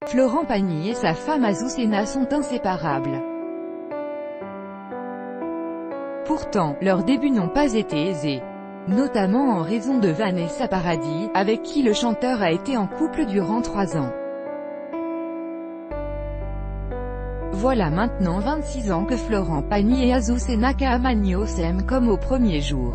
Florent Pagny et sa femme Azucena sont inséparables. Pourtant, leurs débuts n'ont pas été aisés. Notamment en raison de Vanessa Paradis, avec qui le chanteur a été en couple durant 3 ans. Voilà maintenant 26 ans que Florent Pagny et Azucena Caamaño s'aiment comme au premier jour.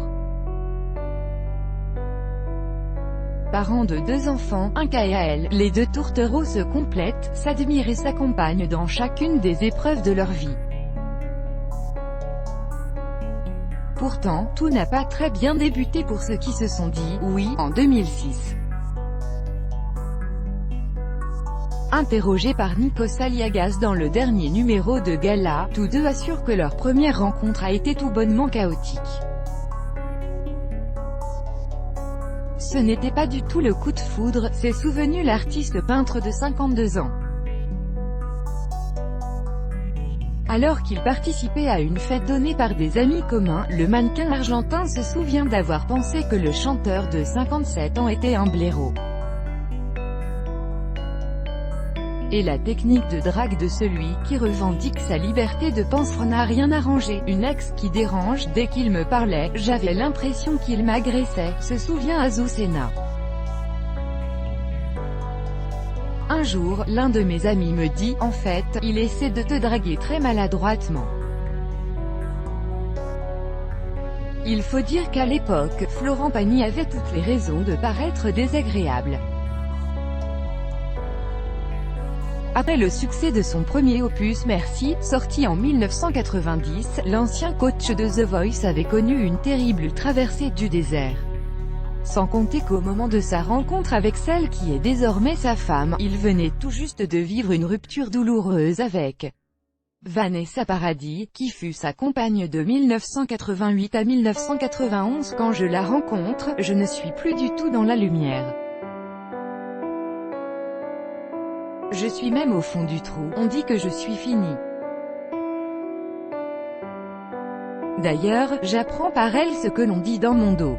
Parents de 2 enfants, un KL, les 2 tourtereaux se complètent, s'admirent et s'accompagnent dans chacune des épreuves de leur vie. Pourtant, tout n'a pas très bien débuté pour ceux qui se sont dit « oui » en 2006. Interrogés par Nikos Aliagas dans le dernier numéro de Gala, tous deux assurent que leur première rencontre a été tout bonnement chaotique. Ce n'était pas du tout le coup de foudre, s'est souvenu l'artiste peintre de 52 ans. Alors qu'il participait à une fête donnée par des amis communs, le mannequin argentin se souvient d'avoir pensé que le chanteur de 57 ans était un blaireau. Et la technique de drague de celui qui revendique sa liberté de penser n'a rien arrangé. Une ex qui dérange, dès qu'il me parlait, j'avais l'impression qu'il m'agressait, se souvient Azucena. Un jour, l'un de mes amis me dit « En fait, il essaie de te draguer très maladroitement ». Il faut dire qu'à l'époque, Florent Pagny avait toutes les raisons de paraître désagréable. Après le succès de son premier opus Merci, sorti en 1990, l'ancien coach de The Voice avait connu une terrible traversée du désert. Sans compter qu'au moment de sa rencontre avec celle qui est désormais sa femme, il venait tout juste de vivre une rupture douloureuse avec Vanessa Paradis, qui fut sa compagne de 1988 à 1991. Quand je la rencontre, je ne suis plus du tout dans la lumière. Je suis même au fond du trou, on dit que je suis fini. D'ailleurs, j'apprends par elle ce que l'on dit dans mon dos.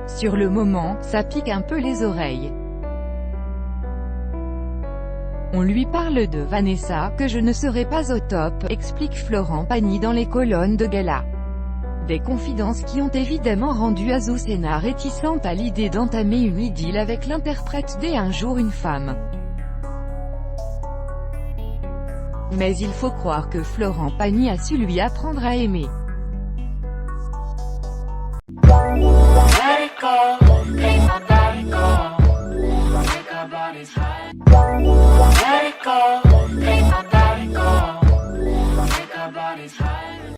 Sur le moment, ça pique un peu les oreilles. On lui parle de Vanessa, que je ne serai pas au top, explique Florent Pagny dans les colonnes de Gala. Des confidences qui ont évidemment rendu Azucena réticente à l'idée d'entamer une idylle avec l'interprète dès Un jour une femme. Mais il faut croire que Florent Pagny a su lui apprendre à aimer.